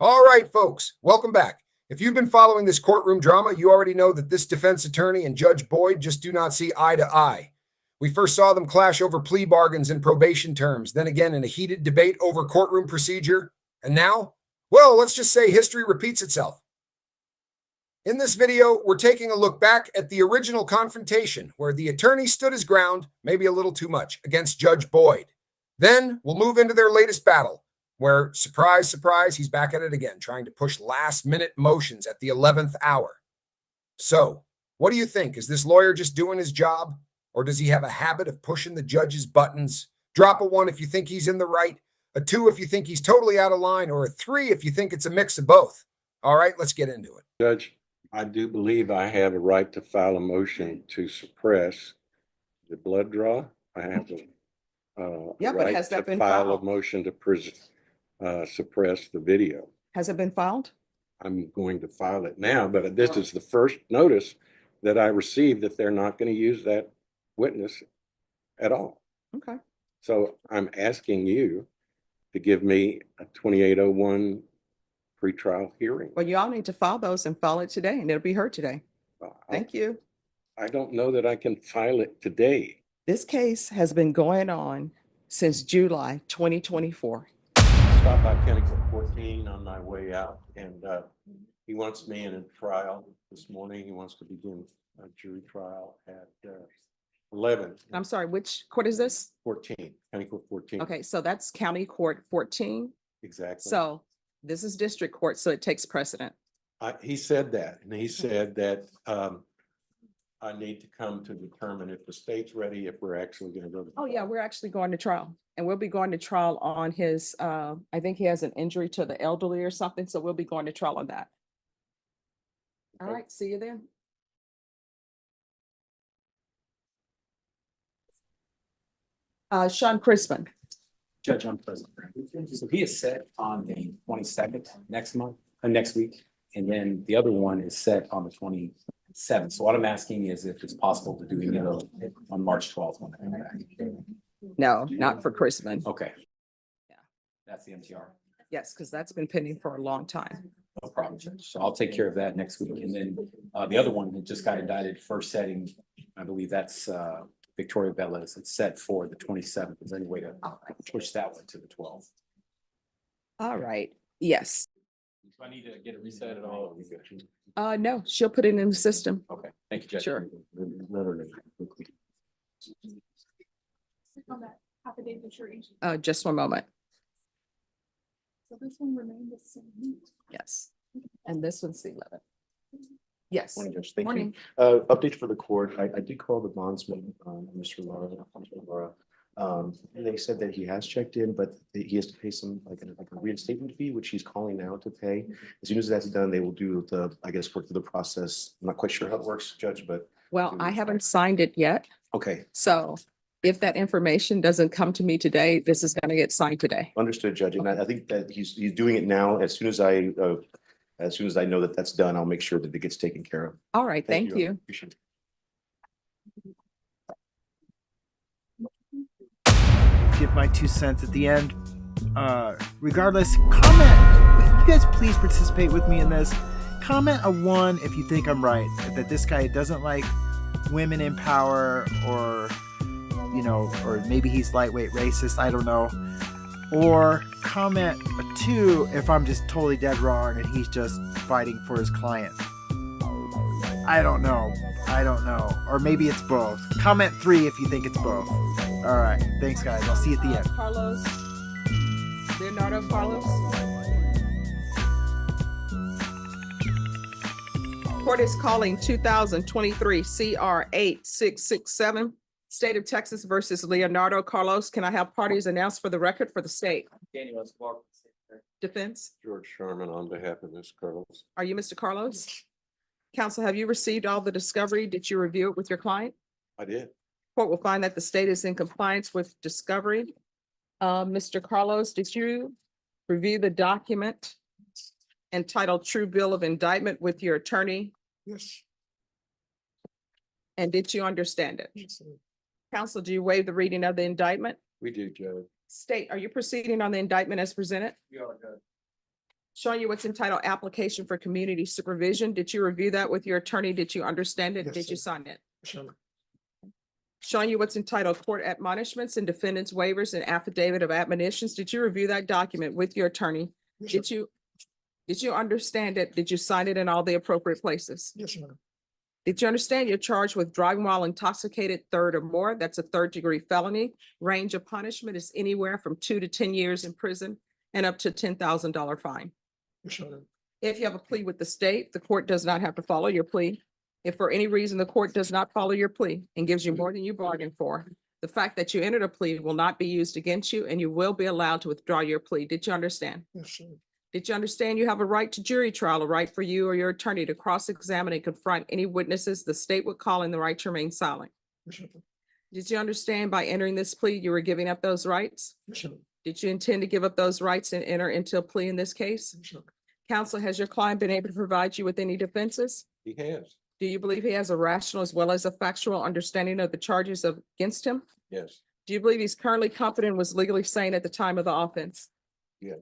All right, folks, welcome back. If you've been following this courtroom drama, you already know that this defense attorney and Judge Boyd just do not see eye to eye. We first saw them clash over plea bargains and probation terms, then again in a heated debate over courtroom procedure, and now, well, let's just say history repeats itself. In this video, we're taking a look back at the original confrontation where the attorney stood his ground, maybe a little too much, against Judge Boyd. Then we'll move into their latest battle, where, surprise, surprise, he's back at it again, trying to push last-minute motions at the 11th hour. So, what do you think? Is this lawyer just doing his job? Or does he have a habit of pushing the judge's buttons? Drop a 1 if you think he's in the right, a 2 if you think he's totally out of line, or a 3 if you think it's a mix of both. All right, let's get into it. Judge, I do believe I have a right to file a motion to suppress the blood draw. I have a right has that to been file filed? a motion to suppress the video. Has it been filed? I'm going to file it now, but this is the first notice that I received that they're not going to use that witness at all. Okay. So I'm asking you to give me a 2801 pretrial hearing. Well, you all need to file those and file it today, and it'll be heard today. Thank you. I don't know that I can file it today. This case has been going on since July 2024. Stopped by Pinnacle 14 on my way out, and he wants me in a trial this morning. He wants to begin a jury trial at 11. I'm sorry, which court is this? 14, Pinnacle 14. Okay, so that's County Court 14. Exactly. So this is district court, so it takes precedent. He said that, and he said that I need to come to determine if the state's ready, if we're actually going to go to Oh, yeah, we're actually going to trial. And we'll be going to trial on his, I think he has an injury to the elderly or something, so we'll be going to trial on that. All Okay. right, see you then. Sean Crispin. Judge, I'm present. So he is set on the 22nd next week. And then the other one is set on the 27th. So what I'm asking is if it's possible to do either on March 12th. No, not for Crispin. Okay. Yeah. That's the MTR. Yes, because that's been pending for a long time. No problem, Judge. So I'll take care of that next week. And then the other one that just got indicted first setting, I believe that's Victoria Velez. It's set for the 27th. Is there any way to push that one to the 12th? All right, yes. Do I need to get a reset at all? Or we good? No, she'll put it in the system. Okay, thank you, Judge. Sure. On that affidavit you're issuing. Just one moment. So this one remained the same. Yes. And this one's the 11th. Yes. Morning, Judge. Thank Morning. you. Update for the court. I did call the bondsman, Mr. Laura. And they said that he has checked in, but he has to pay some like a reinstatement fee, which he's calling now to pay. As soon as that's done, they will do the, I guess, work through the process. I'm not quite sure how it works, Judge, but Well, I haven't signed it yet. okay. So if that information doesn't come to me today, this is going to get signed today. Understood, Judge. And I think that he's doing it now. As soon as I know that that's done, I'll make sure that it gets taken care of. All right, thank you. Appreciate it. Give my 2 cents at the end. Regardless, comment. You guys please participate with me in this. Comment a 1 if you think I'm right, that this guy doesn't like women in power, or or maybe he's lightweight racist, I don't know. Or comment a 2 if I'm just totally dead wrong and he's just fighting for his client. I don't know. Or maybe it's both. Comment 3 if you think it's both. All right. Thanks, guys. I'll see you at the end. Carlos. Leonardo Carlos. Court is calling 2023 CR 8667, State of Texas versus Leonardo Carlos. Can I have parties announced for the record for the state? Daniel Escobar. Defense. George Sherman on behalf of Ms. Carlos. Are you Mr. Carlos? Counsel, have you received all the discovery? Did you review it with your client? I did. Court will find that the state is in compliance with discovery. Mr. Carlos, did you review the document entitled True Bill of Indictment with your attorney? Yes. And did you understand it? Yes, sir. Counsel, do you waive the reading of the indictment? We do, Judge. State, are you proceeding on the indictment as presented? We are good. Showing you what's entitled Application for Community Supervision. Did you review that with your attorney? Did you understand it? Yes, Did you sir. sign it? Sure. Showing you what's entitled Court Admonishments and Defendants Waivers and Affidavit of Admonitions. Did you review that document with your attorney? Yes, Did you understand it? Did you sign it in all the appropriate places? Yes, Your Honor. Did you understand you're charged with driving while intoxicated, third or more? That's a third-degree felony. Range of punishment is anywhere from 2 to 10 years in prison and up to $10,000 fine. Yes, Your Honor. If you have a plea with the state, the court does not have to follow your plea. If for any reason the court does not follow your plea and gives you more than you bargained for, the fact that you entered a plea will not be used against you and you will be allowed to withdraw your plea. Did you understand? Yes, sir. Did you understand you have a right to jury trial, a right for you or your attorney to cross-examine and confront any witnesses the state would call in the right to remain silent? Yes, Your Honor. Did you understand by entering this plea, you were giving up those rights? Yes, Your Honor. Did you intend to give up those rights and enter into a plea in this case? Yes, Your Honor. Counsel, has your client been able to provide you with any defenses? He has, Do you believe he has a rational as well as a factual understanding of the charges against him? yes, Do you believe he's currently competent and was legally sane at the time of the offense? Yeah.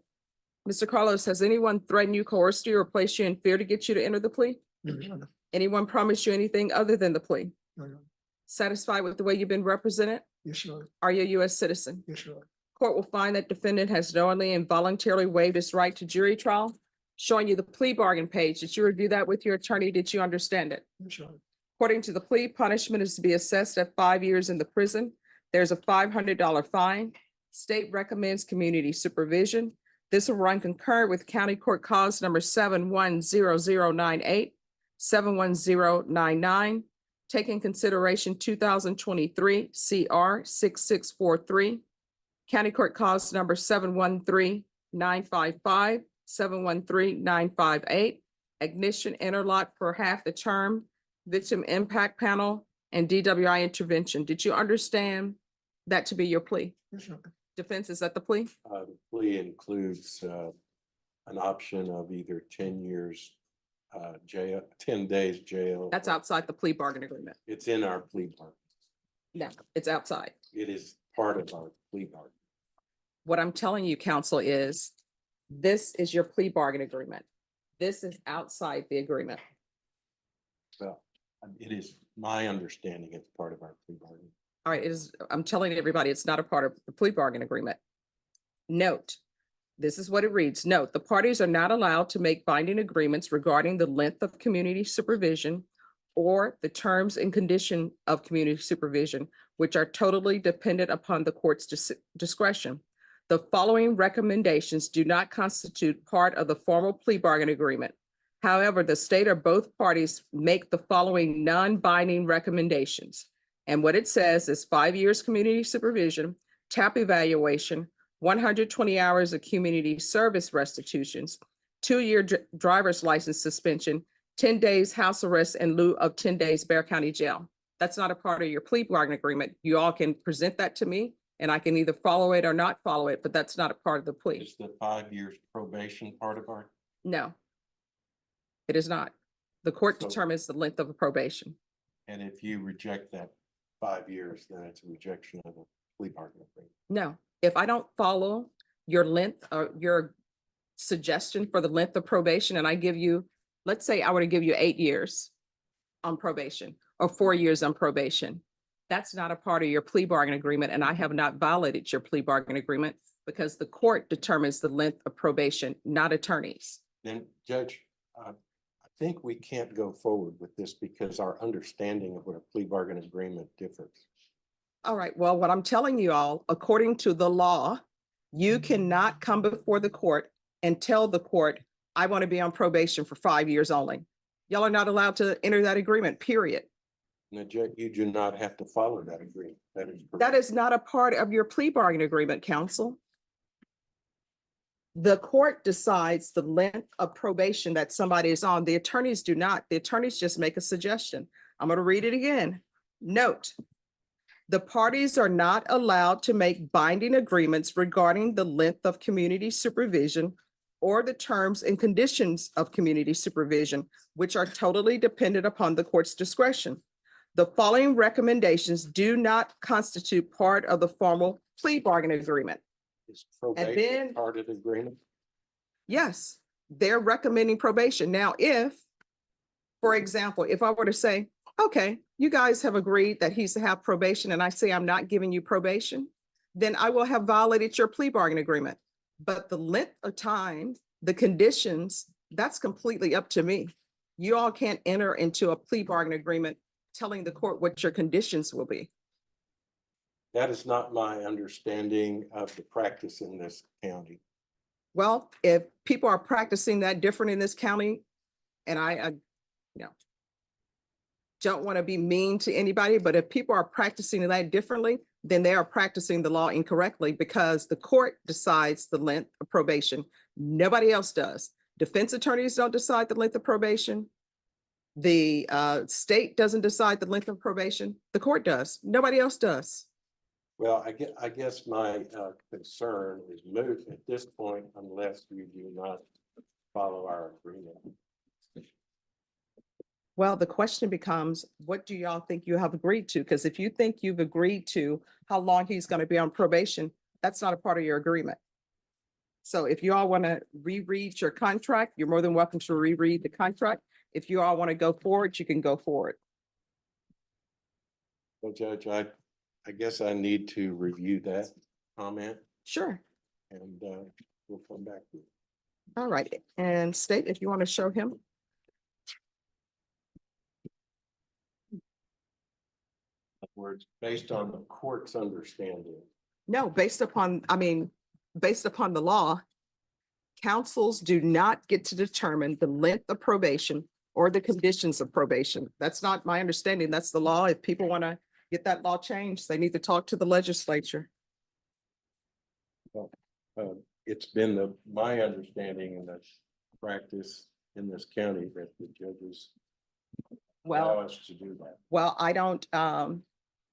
Mr. Carlos, has anyone threatened you, coerced you, or placed you in fear to get you to enter the plea? Yes, Your Honor. Anyone promised you anything other than the plea? No, Your Honor. Satisfied with the way you've been represented? Yes, Your Honor. Are you a U.S. citizen? Yes, Your Honor. Court will find that defendant has knowingly and voluntarily waived his right to jury trial. Showing you the plea bargain page. Did you review that with your attorney? Did you understand it? Yes, Your Honor. According to the plea, punishment is to be assessed at 5 years in the prison. There's a $500 fine. State recommends community supervision. This will run concurrent with County Court Cause number 710098, 71099, taking consideration 2023 CR 6643, County Court Cause number 713955, 713958, ignition interlock for half the term, victim impact panel, and DWI intervention. Did you understand that to be your plea? Yes, Your Honor. Defense, is that the plea? the plea includes, an option of either 10 years, jail, 10 days jail. That's outside the plea bargain agreement. It's in our plea bargain. No, it's outside. It is part of our plea bargain. What I'm telling you, counsel, is this is your plea bargain agreement. This is outside the agreement. Well, it is my understanding it's part of our plea bargain. All right, I'm telling everybody, it's not a part of the plea bargain agreement. Note, this is what it reads. Note, the parties are not allowed to make binding agreements regarding the length of community supervision or the terms and condition of community supervision, which are totally dependent upon the court's discretion. The following recommendations do not constitute part of the formal plea bargain agreement. However, the state or both parties make the following non-binding recommendations. And what it says is 5 years community supervision, TAP evaluation, 120 hours of community service restitutions, 2-year driver's license suspension, 10 days house arrest in lieu of 10 days Bear County jail. That's not a part of your plea bargain agreement. You all can present that to me and I can either follow it or not follow it, but that's not a part of the plea. Is the 5 years probation part of our, No, it is not. The court So- determines the length of a probation. and if you reject that 5 years, then it's a rejection of the plea bargain agreement. No, if I don't follow your length or your suggestion for the length of probation and I give you, let's say I were to give you 8 years on probation or 4 years on probation, that's not a part of your plea bargain agreement and I have not violated your plea bargain agreement because the court determines the length of probation, not attorneys. Then Judge, I think we can't go forward with this because our understanding of what a plea bargain agreement differs. All right, well, what I'm telling you all, according to the law, you cannot come before the court and tell the court, I want to be on probation for 5 years only. Y'all are not allowed to enter that agreement, period. Now, Judge, you do not have to follow that agreement. That is That correct. is not a part of your plea bargain agreement, counsel. The court decides the length of probation that somebody is on. The attorneys do not. The attorneys just make a suggestion. I'm going to read it again. Note, the parties are not allowed to make binding agreements regarding the length of community supervision or the terms and conditions of community supervision, which are totally dependent upon the court's discretion. The following recommendations do not constitute part of the formal plea bargain agreement. Is probation then- part of the agreement? Yes, they're recommending probation. Now, if, for example, if I were to say, okay, you guys have agreed that he's to have probation and I say I'm not giving you probation, then I will have violated your plea bargain agreement. But the length of time, the conditions, that's completely up to me. You all can't enter into a plea bargain agreement telling the court what your conditions will be. That is not my understanding of the practice in this county. Well, if people are practicing that different in this county, and I don't want to be mean to anybody, but if people are practicing that differently, then they are practicing the law incorrectly because the court decides the length of probation. Nobody else does. Defense attorneys don't decide the length of probation. The state doesn't decide the length of probation. The court does. Nobody else does. Well, I guess my concern is moot at this point unless you do not follow our agreement. Well, the question becomes, what do y'all think you have agreed to? Because if you think you've agreed to how long he's going to be on probation, that's not a part of your agreement. So if you all want to reread your contract, you're more than welcome to reread the contract. If you all want to go forward, you can go forward. Well, Judge, I guess I need to review that comment Sure. and we'll come back to it. All right. And state if you want to show him. In other words, based on the court's understanding. No, based upon the law, counsels do not get to determine the length of probation or the conditions of probation. That's not my understanding. That's the law. If people want to get that law changed, they need to talk to the legislature. It's been my understanding and the practice in this county that the judges allow us to do that. Well, I don't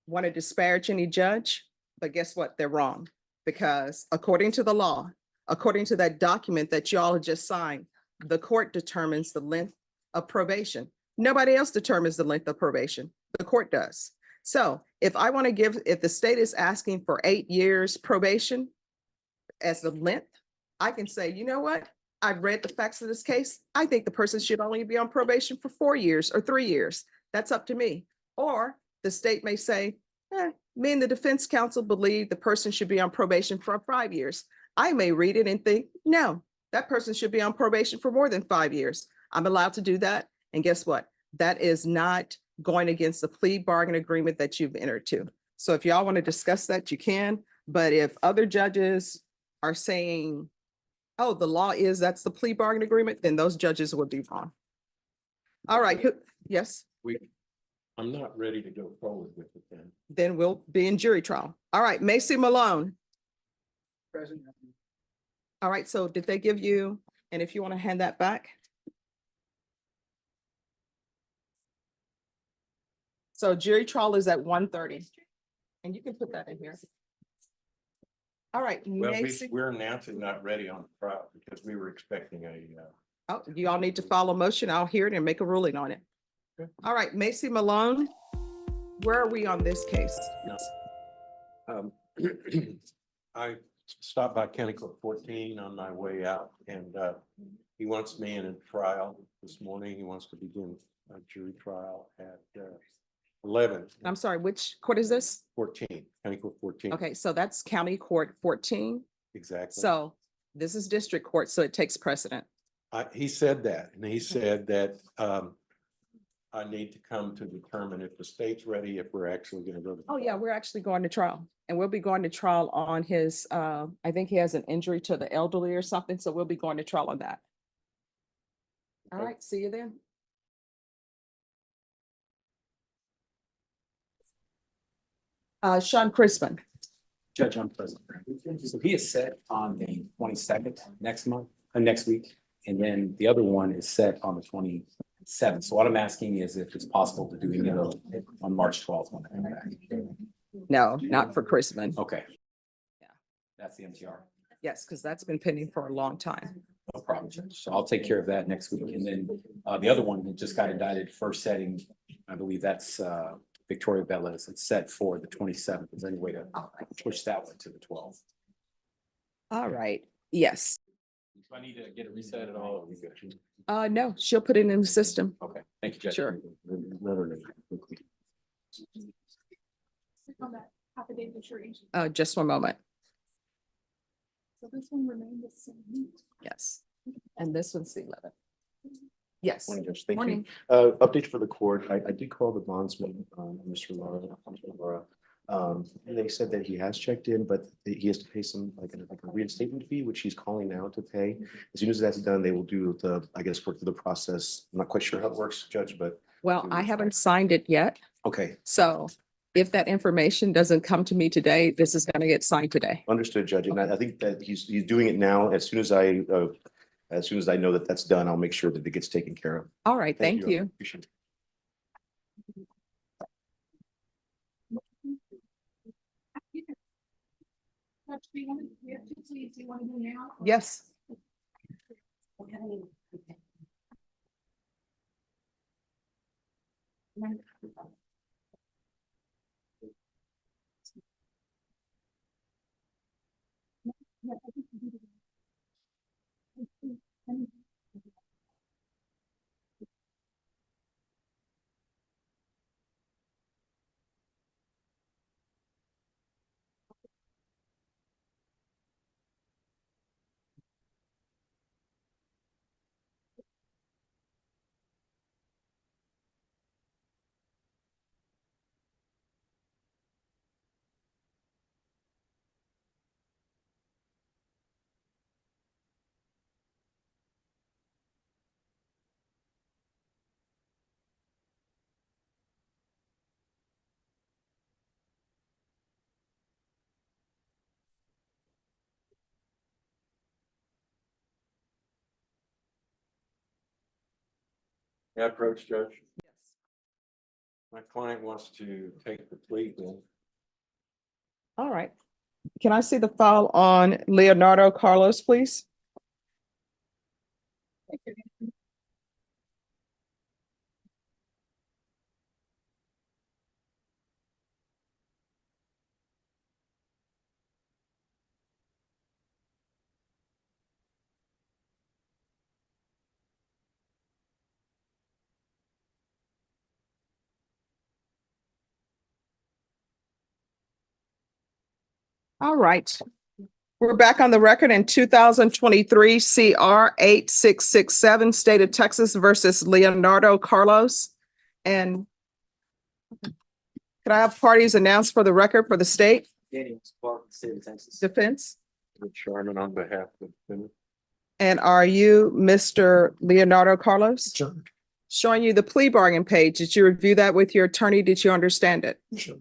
want to disparage any judge, but guess what? They're wrong. Because according to the law, according to that document that y'all have just signed, the court determines the length of probation. Nobody else determines the length of probation. The court does. So if the state is asking for 8 years probation as the length, I can say, you know what? I've read the facts of this case. I think the person should only be on probation for 4 years or 3 years. That's up to me. Or the state may say, me and the defense counsel believe the person should be on probation for 5 years. I may read it and think, no, that person should be on probation for more than 5 years. I'm allowed to do that. And guess what? That is not going against the plea bargain agreement that you've entered to. So if y'all want to discuss that, you can. But if other judges are saying, oh, the law is that's the plea bargain agreement, then those judges would be wrong. All right. Yes. I'm not ready to go forward with it then. Then we'll be in jury trial. All right. Macy Malone. Present. All right. So did they give you, and if you want to hand that back. So jury trial is at 1:30. And you can put that in here. All right. Well, Macy. we're announcing not ready on the trial because we were expecting Oh, you all need to file a motion. I'll hear it and make a ruling on it. Okay. All right, Macy Malone, where are we on this case? I stopped by County Court 14 on my way out and he wants me in a trial this morning. He wants to begin a jury trial at 11. I'm sorry, which court is this? 14, County Court 14. Okay, so that's County Court 14. Exactly. So this is district court, so it takes precedent. He said that, and he said that I need to come to determine if the state's ready, if we're actually going to go to. Oh, yeah, we're actually going to trial. And we'll be going to trial on his, I think he has an injury to the elderly or something, so we'll be going to trial on that. All right, see you then. Sean Crispin. Judge, I'm present. So he is set on the 22nd next week, and then the other one is set on the 27th. So what I'm asking is if it's possible to do any of those on March 12th when I come back. No, not for Crispin. Okay. Yeah. That's the MTR. Yes, because that's been pending for a long time. No problem, Judge. So I'll take care of that next week. And then the other one that just got indicted, first setting, I believe that's Victoria Bellas. It's set for the 27th. Is there any way to push that one to the 12th? All right, yes. Do I need to get a reset at all? No, she'll put it in the system. Okay, thank you, Judge. Sure. Click on that affidavit jury. Just one moment. So this one remained the same. Yes. And this one's the 11th. Yes. Morning, Judge. Thank you. Morning. Update for the court. I did call the bondsman, Mr. Laura. And they said that he has checked in, but he has to pay some like a reinstatement fee, which he's calling now to pay. As soon as that's done, they will do the, I guess, work through the process. I'm not quite sure how it works, Judge, but Well, I haven't signed it yet. okay, So if that information doesn't come to me today, this is going to get signed today. understood, Judge. And I think that he's doing it now. As soon as I know that that's done, I'll make sure that it gets taken care of. All right. Thank Your Honor. you. Appreciate it. Judge, do you want to, we have two pleas, do you want to do now? Yes. Yeah, approach, Judge. My client wants to take the plea then. All right. Can I see the file on Leonardo Carlos, please? All right. We're back on the record in 2023 CR 8667, State of Texas versus Leonardo Carlos. And could I have parties announced for the record for the state Daniel Clark, State of Texas. defense? Richard Sharman on behalf of the defendant. And are you Mr. Leonardo Carlos? Sure. Showing you the plea bargain page. Did you review that with your attorney? Did you understand it? Sure.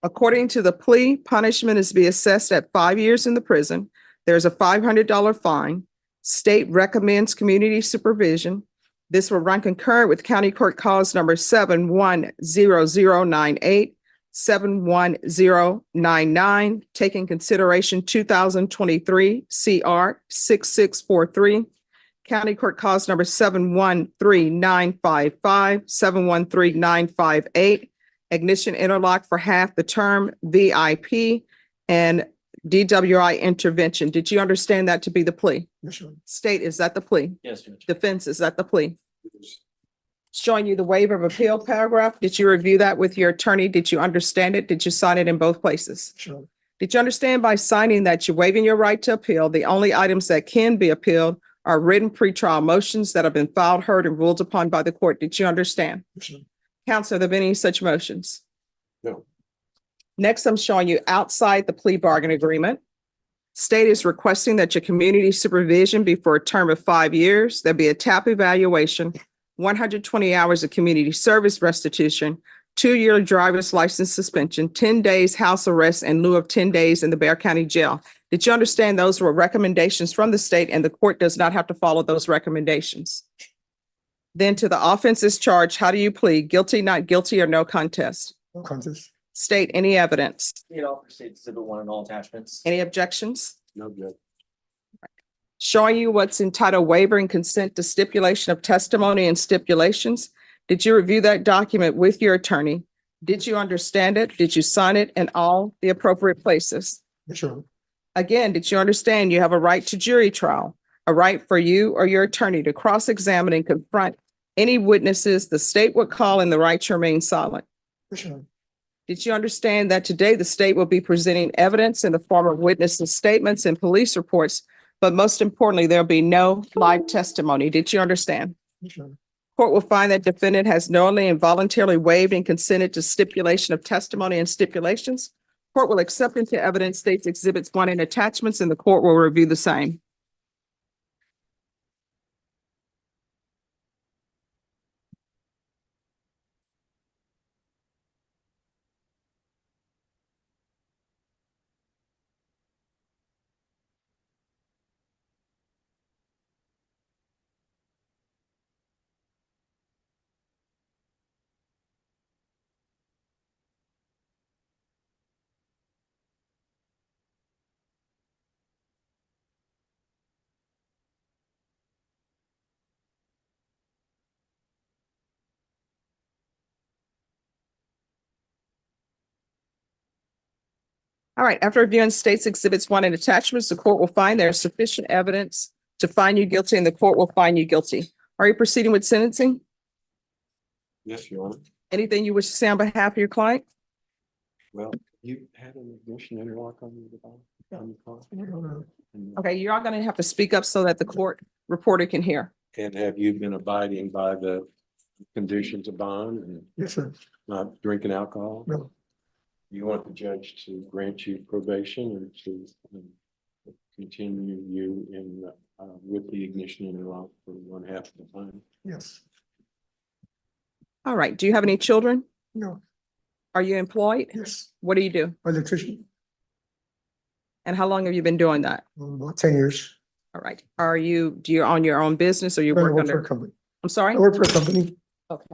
According to the plea, punishment is to be assessed at 5 years in the prison. There's a $500 fine. State recommends community supervision. This will run concurrent with County Court Cause number 710098, 71099, taking consideration 2023 CR 6643. County Court Cause number 713955, 713958. Ignition interlock for half the term, VIP, and DWI intervention. Did you understand that to be the plea? Sure. State, is that the plea? Yes, Judge. Defense, is that the plea? Showing you the waiver of appeal paragraph. Did you review that with your attorney? Did you understand it? Did you sign it in both places? Sure. Did you understand by signing that you're waiving your right to appeal? The only items that can be appealed are written pretrial motions that have been filed, heard, and ruled upon by the court. Did you understand? Sure. Counsel, have there been any such motions? No. Next, I'm showing you outside the plea bargain agreement. State is requesting that your community supervision be for a term of 5 years. There'll be a TAP evaluation, 120 hours of community service restitution, 2-year driver's license suspension, 10 days house arrest in lieu of 10 days in the Bexar County Jail. Did you understand those were recommendations from the state and the court does not have to follow those recommendations? Then to the offenses charged, how do you plead? Guilty, not guilty, or no contest? No contest. State any evidence. State offer, State Exhibit 1 and all attachments. Any objections? No, Judge. Showing you what's entitled waiver and consent to stipulation of testimony and stipulations. Did you review that document with your attorney? Did you understand it? Did you sign it in all the appropriate places? Sure. Again, did you understand you have a right to jury trial? a right for you or your attorney to cross-examine and confront any witnesses the state would call and the right to remain silent. Did you understand that today the state will be presenting evidence in the form of witnesses' statements and police reports, but most importantly, there'll be no live testimony? Did you understand? Court will find that defendant has knowingly and voluntarily waived and consented to stipulation of testimony and stipulations. Court will accept into evidence states exhibits 1 and attachments, and the court will review the same. All right, after reviewing states exhibits 1 and attachments, the court will find there is sufficient evidence to find you guilty, and the court will find you guilty. Are you proceeding with sentencing? Yes, Your Honor. Anything you wish to say on behalf of your client? Well, you had an ignition interlock on the car? And- Okay, you're all going to have to speak up so that the court reporter can hear. And have you been abiding by the conditions of bond and Yes, sir. not drinking alcohol? No. You want the judge to grant you probation or to continue you in with the ignition interlock for 1/2 of the time? Yes. All right, do you have any children? No. Are you employed? Yes. What do you do? Electrician. And how long have you been doing that? About 10 years. All right, do you own your own business or you I work work for a under? company. I'm sorry? I work for a company. Okay.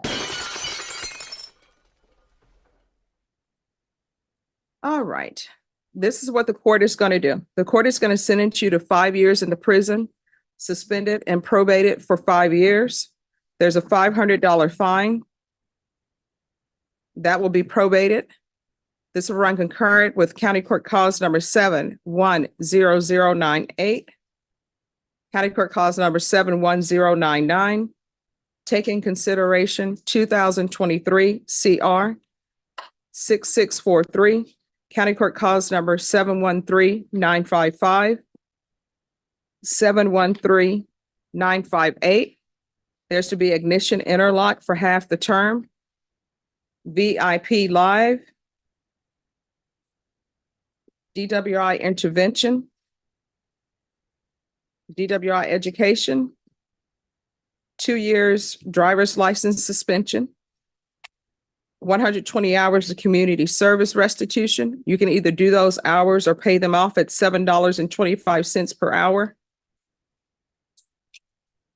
All right, this is what the court is going to do. The court is going to sentence you to 5 years in the prison, suspended and probated for 5 years. There's a $500 fine. That will be probated. This will run concurrent with County Court Cause number 7-10098. County Court Cause number 7-10099. Take in consideration 2023 CR 6643. County Court Cause number 713-955. 713-958. There's to be ignition interlock for half the term. VIP live. DWI intervention. DWI education. 2 years driver's license suspension. 120 hours of community service restitution. You can either do those hours or pay them off at $7.25 per hour.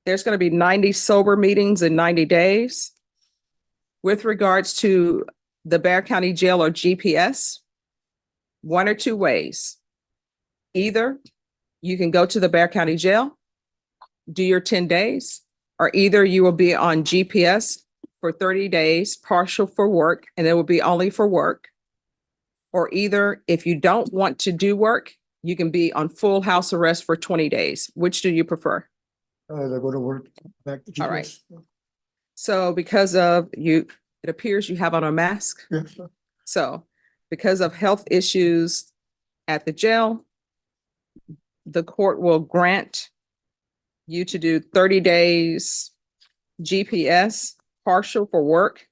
There's going to be 90 sober meetings in 90 days. With regards to the Bexar County Jail or GPS, 1 or 2 ways. Either you can go to the Bexar County Jail, do your 10 days, or either you will be on GPS for 30 days, partial for work, and it will be only for work. Or either if you don't want to do work, you can be on full house arrest for 20 days. Which do you prefer? I go to work back to All right. GPS. So because of you, it appears you have on a mask. Yes. So because of health issues at the jail, the court will grant you to do 30 days GPS partial for work.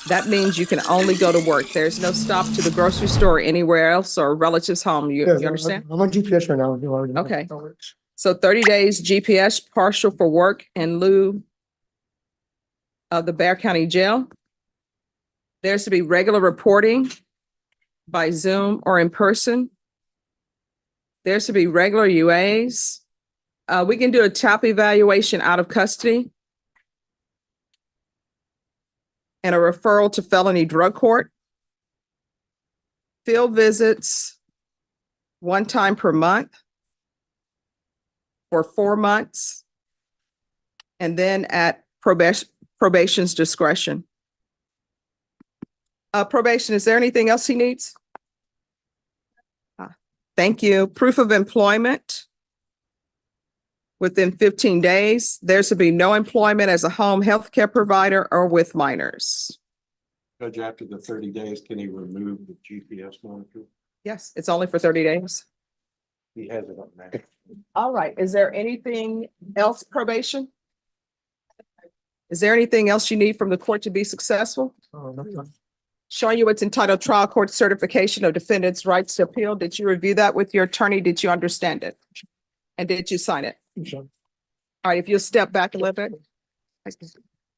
That means you can only go to work. There's no stop to the grocery store or anywhere else or relatives' home. You Yes, understand? I'm on GPS right now. You already know Okay. how it works. So 30 days GPS partial for work in lieu of the Bexar County Jail. There's to be regular reporting by Zoom or in person. There's to be regular UAs. We can do a TAP evaluation out of custody and a referral to felony drug court. Field visits 1 time per month for 4 months. And then at probation's discretion. Probation, is there anything else he needs? Thank you. Proof of employment. within 15 days. There should be no employment as a home health care provider or with minors. Judge, after the 30 days, can he remove the GPS monitor? Yes, it's only for 30 days. He has it up now. All right, is there anything else, probation? Is there anything else you need from the court to be successful? No. Showing you what's entitled Trial Court Certification of Defendant's Rights to Appeal. Did you review that with your attorney? Did you understand it? And did you sign it? Sure. All right, if you'll step back a little bit.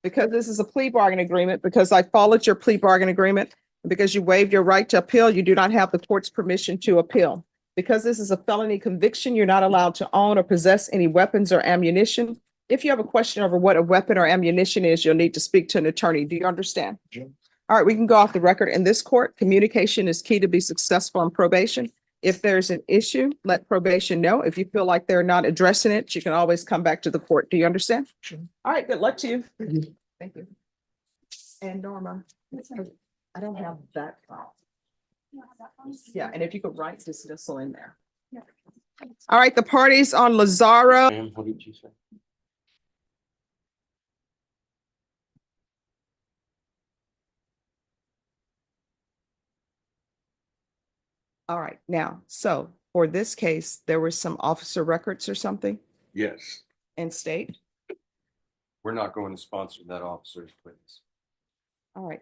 Because this is a plea bargain agreement, because I followed your plea bargain agreement, and because you waived your right to appeal, you do not have the court's permission to appeal. Because this is a felony conviction, you're not allowed to own or possess any weapons or ammunition. If you have a question over what a weapon or ammunition is, you'll need to speak to an attorney. Do you understand? Sure. All right, we can go off the record. In this court, communication is key to be successful in probation. If there's an issue, let probation know. If you feel like they're not addressing it, you can always come back to the court. Do you understand? Sure. All right, good luck to you. Thank you. Thank you. And Norma, I don't have that file. Yeah, and if you could write dismissal in there. All right, the parties on Lazaro. Ma'am, what did you say? All right, now, so for this case, there were some officer records or something Yes, in state. we're not going to sponsor that officer's witness. All right.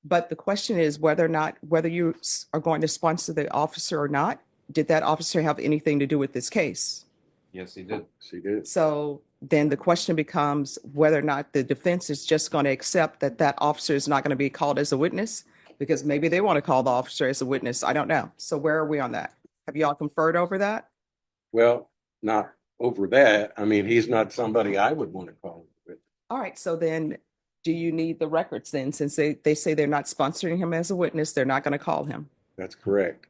But the question is whether or not, whether you are going to sponsor the officer or not. Did that officer have anything to do with this case? Yes, he did. She did. So then the question becomes whether or not the defense is just going to accept that that officer is not going to be called as a witness, because maybe they want to call the officer as a witness. I don't know. So where are we on that? Have you all conferred over that? Well, not over that. I mean, he's not somebody I would want to call with. All right. So then do you need the records then? Since they say they're not sponsoring him as a witness, they're not going to call him. That's correct.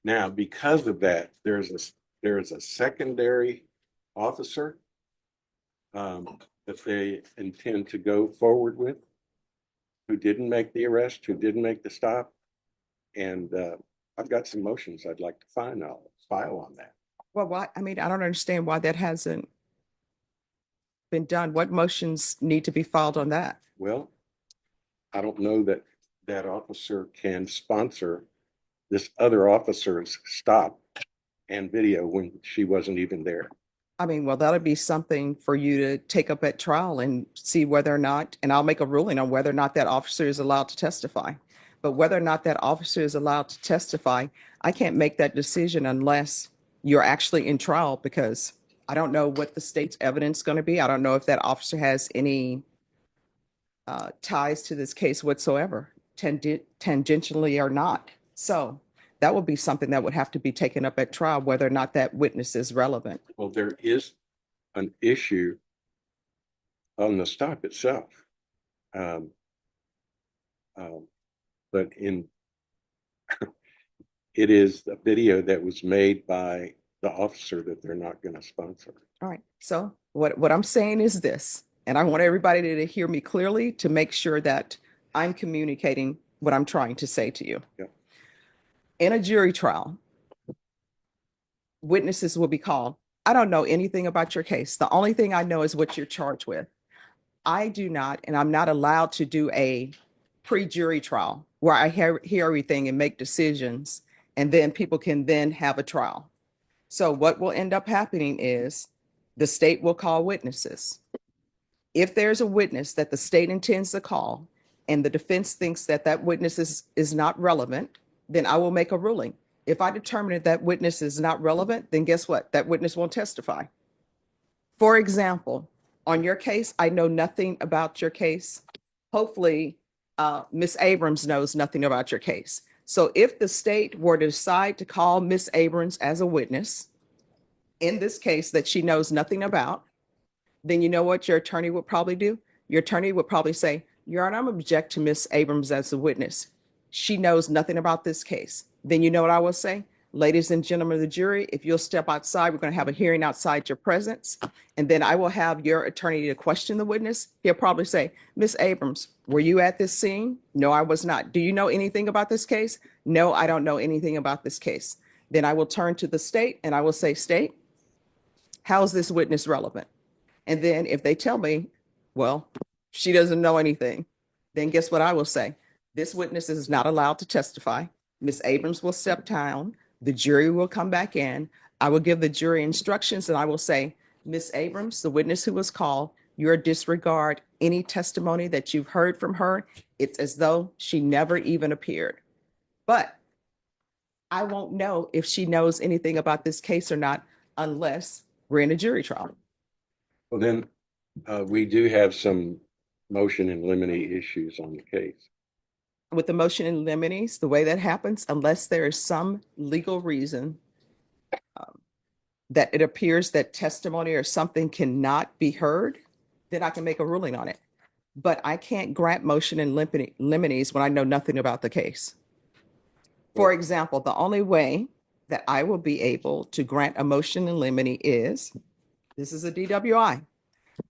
Now, because of that, there is a secondary officer that they intend to go forward with, who didn't make the arrest, who didn't make the stop. And I've got some motions I'd like to file on that. Well, why? I mean, I don't understand why that hasn't been done. What motions need to be filed on that? Well, I don't know that that officer can sponsor this other officer's stop and video when she wasn't even there. I mean, well, that'll be something for you to take up at trial and see whether or not, and I'll make a ruling on whether or not that officer is allowed to testify. But whether or not that officer is allowed to testify, I can't make that decision unless you're actually in trial, because I don't know what the state's evidence is going to be. I don't know if that officer has any ties to this case whatsoever, tangentially or not. So that would be something that would have to be taken up at trial, whether or not that witness is relevant. Well, there is an issue on the stop itself. But it is a video that was made by the officer that they're not going to sponsor. All right. So what I'm saying is this, and I want everybody to hear me clearly to make sure that I'm communicating what I'm trying to say to you. Yeah. In a jury trial, witnesses will be called. I don't know anything about your case. The only thing I know is what you're charged with. I do not, and I'm not allowed to do a pre-jury trial where I hear everything and make decisions, and then people can then have a trial. So what will end up happening is the state will call witnesses. If there's a witness that the state intends to call and the defense thinks that that witness is not relevant, then I will make a ruling. If I determine that that witness is not relevant, then guess what? That witness won't testify. For example, on your case, I know nothing about your case. Hopefully, Ms. Abrams knows nothing about your case. So if the state were to decide to call Ms. Abrams as a witness, in this case that she knows nothing about, then you know what your attorney would probably do? Your attorney would probably say, Your Honor, I'm object to Ms. Abrams as a witness. She knows nothing about this case. Then you know what I will say? Ladies and gentlemen of the jury, if you'll step outside, we're going to have a hearing outside your presence. And then I will have your attorney to question the witness. He'll probably say, Ms. Abrams, were you at this scene? No, I was not. Do you know anything about this case? No, I don't know anything about this case. Then I will turn to the state and I will say, State, how's this witness relevant? And then if they tell me, well, she doesn't know anything, then guess what I will say? This witness is not allowed to testify. Ms. Abrams will step down. The jury will come back in. I will give the jury instructions and I will say, Ms. Abrams, the witness who was called, you're disregard any testimony that you've heard from her. It's as though she never even appeared. But I won't know if she knows anything about this case or not unless we're in a jury trial. Well, then, we do have some motion and limine issues on the case. With the motion in limines, the way that happens, unless there is some legal reason that it appears that testimony or something cannot be heard, then I can make a ruling on it. But I can't grant motion in limines when I know nothing about the case. For example, the only way that I will be able to grant a motion in limine is, this is a DWI.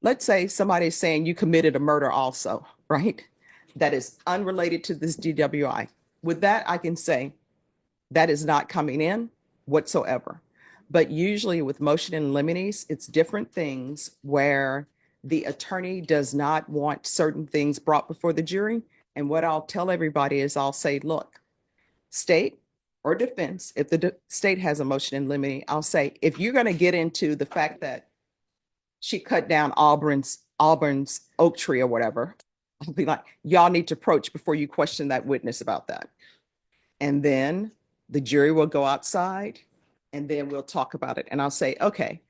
Let's say somebody's saying you committed a murder also, right? That is unrelated to this DWI. With that, I can say that is not coming in whatsoever. But usually with motion in limines, it's different things where the attorney does not want certain things brought before the jury. And what I'll tell everybody is I'll say, look, state or defense, if the state has a motion in limine, I'll say, if you're going to get into the fact that she cut down Auburn's oak tree or whatever, I'll be like, y'all need to approach before you question that witness about that. And then the jury will go outside and then we'll talk about it. And I'll say, okay,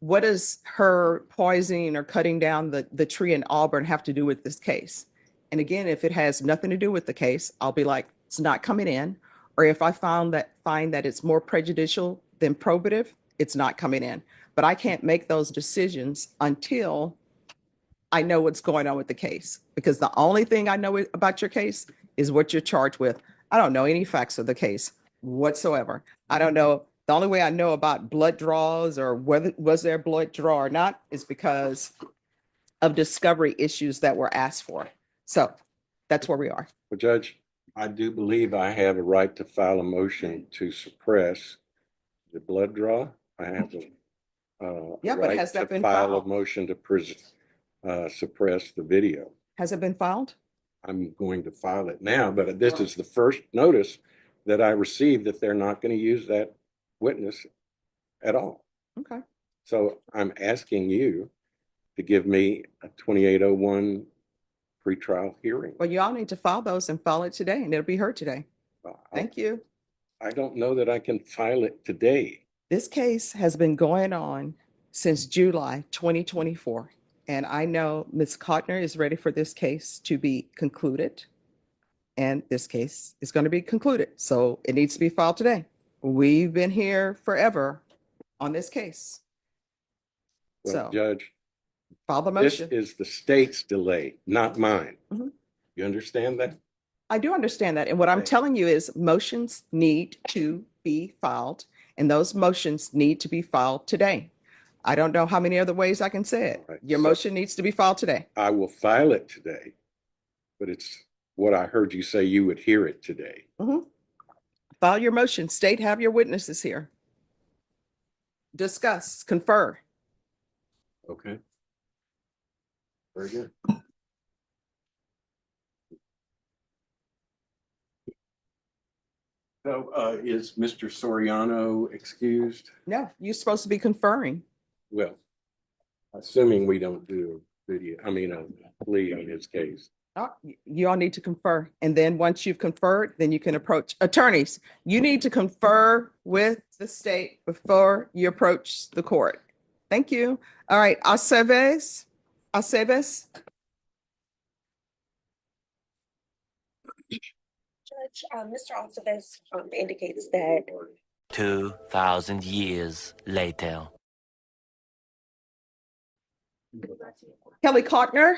what does her poisoning or cutting down the tree in Auburn have to do with this case? And again, if it has nothing to do with the case, I'll be like, it's not coming in. Or if I find that it's more prejudicial than probative, it's not coming in. But I can't make those decisions until I know what's going on with the case, because the only thing I know about your case is what you're charged with. I don't know any facts of the case whatsoever. I don't know. The only way I know about blood draws or whether was there a blood draw or not is because of discovery issues that were asked for. So that's where we are. Well, Judge, I do believe I have a right to file a motion to suppress the blood draw. I have a Yeah, but right has that to been file a filed? motion to suppress the video. Has it been filed? I'm going to file it now, but this is the first notice that I received that they're not going to use that witness at all. Okay. So I'm asking you to give me a 2801 pretrial hearing. Well, you all need to file those and file it today and it'll be heard today. Thank you. I don't know that I can file it today. This case has been going on since July 2024. And I know Ms. Cotner is ready for this case to be concluded. And this case is going to be concluded. So it needs to be filed today. We've been here forever on this case. Well, So Judge, file the this motion. is the state's delay, not mine. Mhm. You understand that? I do understand that. And what I'm Okay. telling you is motions need to be filed and those motions need to be filed today. I don't know how many other ways I can say it. Right. Your So- motion needs to be filed today. I will file it today, but it's what I heard you say you would hear it today. File your motion. State, have your witnesses here. Discuss, confer. Okay. Very good. So, is Mr. Soriano excused? No, you're supposed to be conferring. Well, assuming we don't do a video, a plea on his case. You all need to confer. And then once you've conferred, then you can approach attorneys. You need to confer with the state before you approach the court. Thank you. All right, Aceves. Judge, Mr. Alcides indicates that 2,000 years later. Kelly Cotner.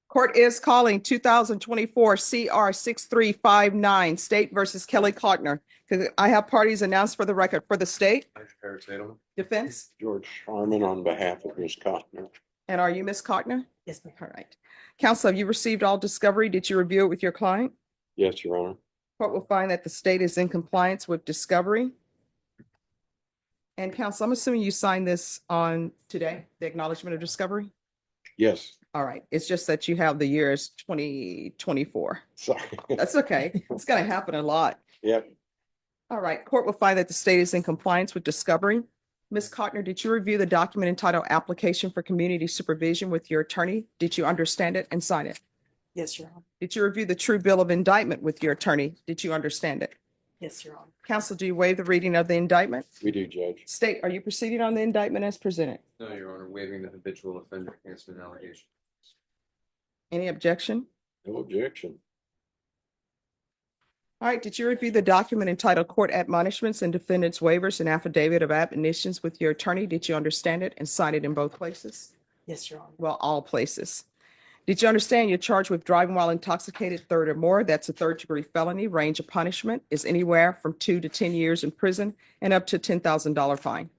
Court is calling 2024 CR 6359, State versus Kelly Cotner. I have parties announced for the record for the state, defense. George Sharman on behalf of Ms. Costner. And are you Ms. Cotner? yes, ma'am. All right. Counsel, have you received all discovery? Did you review it with your client? Yes, Your Honor. Court will find that the state is in compliance with discovery. And counsel, I'm assuming you signed this on today, the acknowledgement of discovery? Yes, All right, it's just that you have the years 2024. sorry. That's okay. It's gonna happen a lot. Yep, All right, court will find that the state is in compliance with discovery. Ms. Cottner, did you review the document entitled Application for Community Supervision with your attorney? Did you understand it and sign it? Yes, Your Honor. Did you review the true bill of indictment with your attorney? Did you understand it? Yes, Your Honor. Counsel, do you waive the reading of the indictment? we do, Judge. State, are you proceeding on the indictment as presented? No, Your Honor, waiving the habitual offender enhancement allegation. Any objection? No objection. All right, did you review the document entitled Court Admonishments and Defendants Waivers and Affidavit of Admonitions with your attorney? Did you understand it and sign it in both places? Yes, Your Honor. Well, all places. Did you understand you're charged with driving while intoxicated, third or more? That's a third-degree felony. Range of punishment is anywhere from 2 to 10 years in prison and up to $10,000 fine.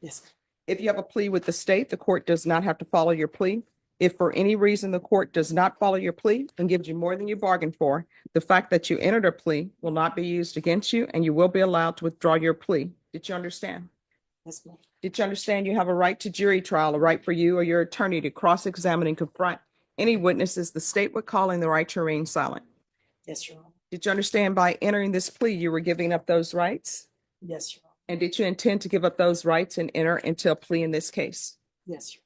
Yes. If you have a plea with the state, the court does not have to follow your plea. If for any reason the court does not follow your plea and gives you more than you bargained for, the fact that you entered a plea will not be used against you and you will be allowed to withdraw your plea. Did you understand? Yes, ma'am. Did you understand you have a right to jury trial, a right for you or your attorney to cross-examine and confront any witnesses the state would call in the right to remain silent? Yes, Your Honor. Did you understand by entering this plea, you were giving up those rights? Yes, Your Honor. And did you intend to give up those rights and enter into a plea in this case? Yes, Your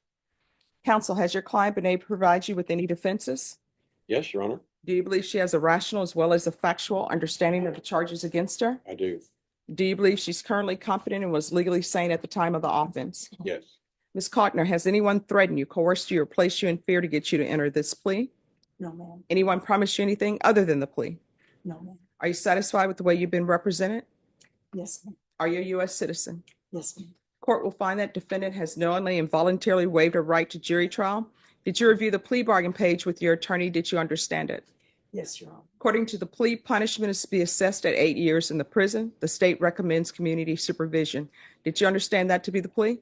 Counsel, has your client been able to provide you with any defenses? Yes, Your Honor, Do you believe she has a rational as well as a factual understanding of the charges against her? I do. Do you believe she's currently competent and was legally sane at the time of the offense? Yes, Ms. Cottner, has anyone threatened you, coerced you, or placed you in fear to get you to enter this plea? No, ma'am. Anyone promised you anything other than the plea? No, ma'am. Are you satisfied with the way you've been represented? Yes, ma'am. Are you a U.S. citizen? Yes, ma'am. Court will find that defendant has knowingly and voluntarily waived a right to jury trial. Did you review the plea bargain page with your attorney? Did you understand it? Yes, Your Honor. According to the plea, punishment is to be assessed at 8 years in the prison. The state recommends community supervision. Did you understand that to be the plea?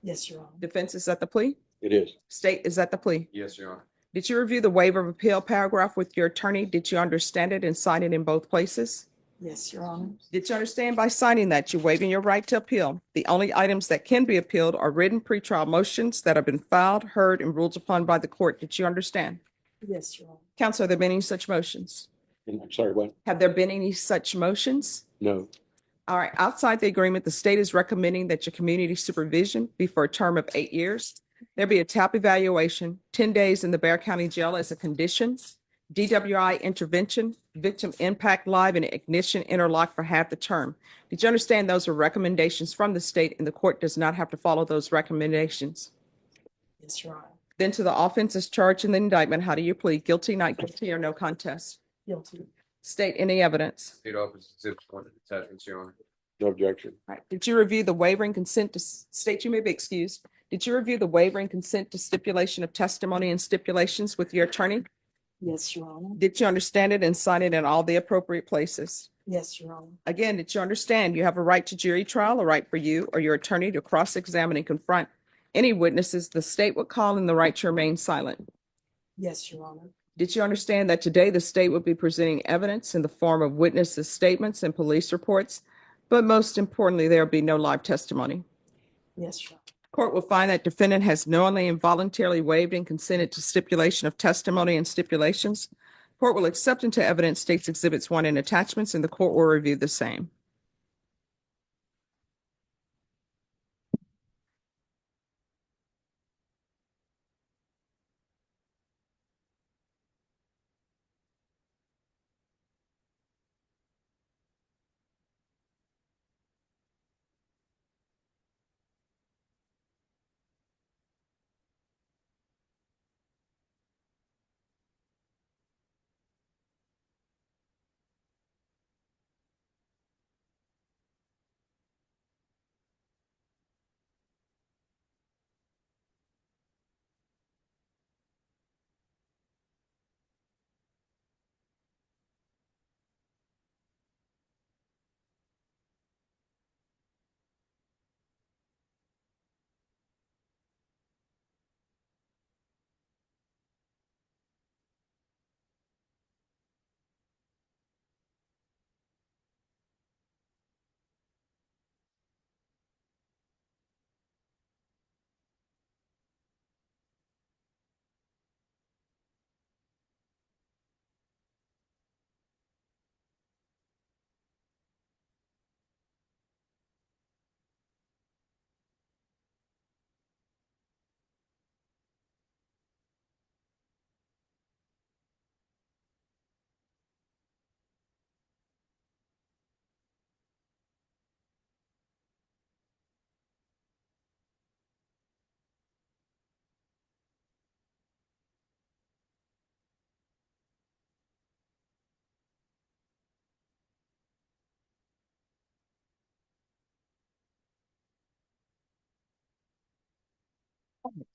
Yes, Your Honor. Defense is at the plea? it is. State is at the plea. Yes, Your Honor. Did you review the waiver of appeal paragraph with your attorney? Did you understand it and sign it in both places? Yes, Your Honor. Did you understand by signing that you're waiving your right to appeal? The only items that can be appealed are written pretrial motions that have been filed, heard, and ruled upon by the court. Did you understand? Yes, Your Honor. Counsel, have there been any such motions? And I'm sorry, what? Have there been any such motions? No, All right, outside the agreement, the state is recommending that your community supervision be for a term of 8 years. There be a TAP evaluation, 10 days in the Bear County Jail as a condition, DWI intervention, victim impact live, and ignition interlock for half the term. Did you understand those are recommendations from the state and the court does not have to follow those recommendations? Yes, Your Honor. Then to the offenses charged in the indictment, how do you plead? Guilty, not guilty, or no contest? Guilty. State any evidence. State Office Exhibit 1 attachments, Your Honor. no objection. All right. Did you review the waiver and consent to state you may be excused? Did you review the waiver and consent to stipulation of testimony and stipulations with your attorney? Yes, Your Honor. Did you understand it and sign it in all the appropriate places? Yes, Your Honor. Again, did you understand you have a right to jury trial, a right for you or your attorney to cross-examine and confront any witnesses the state would call in the right to remain silent? Yes, Your Honor. Did you understand that today the state would be presenting evidence in the form of witnesses' statements and police reports, but most importantly, there will be no live testimony? Yes, Your Honor. Court will find that defendant has knowingly and voluntarily waived and consented to stipulation of testimony and stipulations. Court will accept into evidence states exhibits 1 and attachments, and the court will review the same.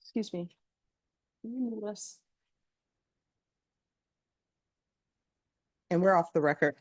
Excuse me. Can you mute us? And we're off the record.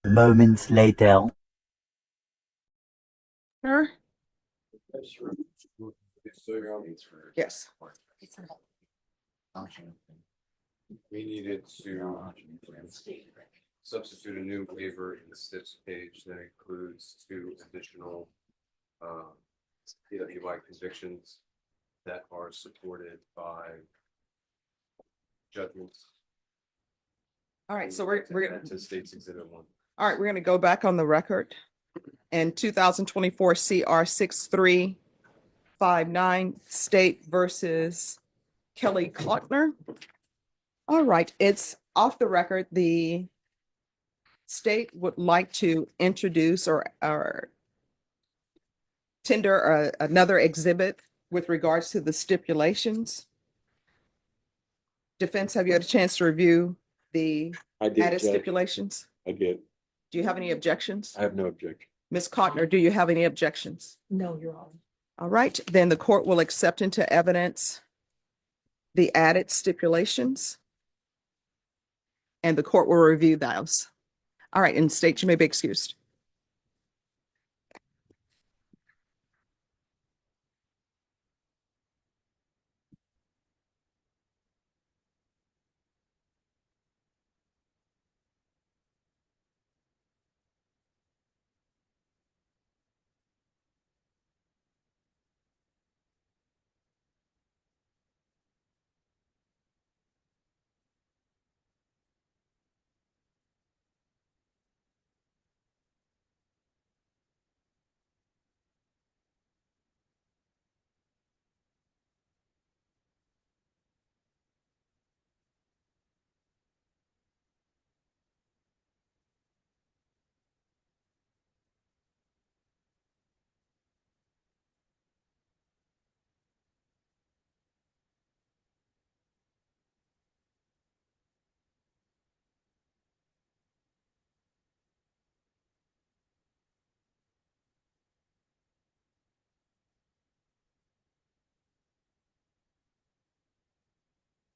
Moments later. Sir? Yes. We needed to substitute a new waiver in the SIPS page that includes 2 additional DWI convictions that are supported by judgments. All right, so we're gonna, To States Exhibit 1. all right, we're gonna go back on the record. And 2024 CR 6359 State versus Kelly Klockner. All right, it's off the record. The state would like to introduce or tender another exhibit with regards to the stipulations. Defense, have you had a chance to review the I did, added Judge. stipulations? I did. Do you have any objections? I have no objection. Ms. Klockner, do you have any objections? No, Your Honor. All right, then the court will accept into evidence the added stipulations. And the court will review those. All right, and state, you may be excused.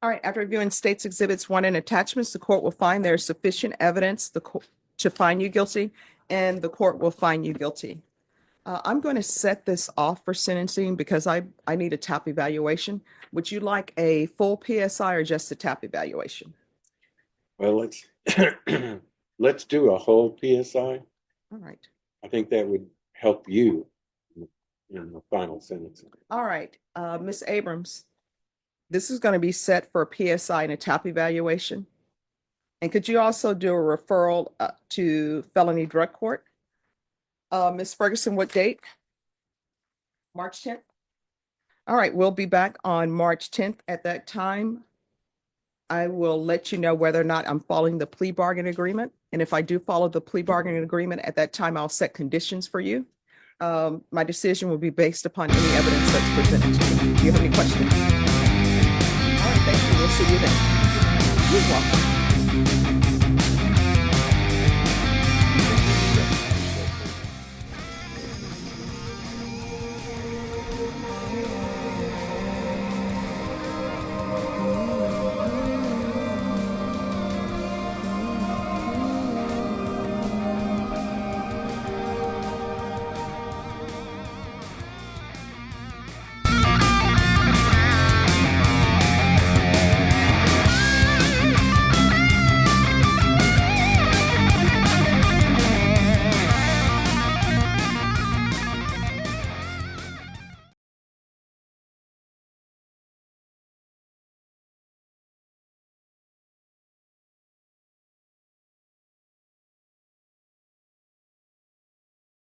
All right, after reviewing states exhibits 1 and attachments, the court will find there is sufficient evidence to find you guilty, and the court will find you guilty. I'm going to set this off for sentencing because I need a TAP evaluation. Would you like a full PSI or just a TAP evaluation? Well, let's do a whole PSI. All right. I think that would help you in the final sentence. All right, Ms. Abrams, this is going to be set for a PSI and a TAP evaluation. And could you also do a referral to felony drug court? Ms. Ferguson, what date? March 10th? All right, we'll be back on March 10th. At that time, I will let you know whether or not I'm following the plea bargain agreement. And if I do follow the plea bargaining agreement, at that time, I'll set conditions for you. My decision will be based upon any evidence that's presented to me. Do you have any questions? All right, thank you. We'll see you then. You're welcome.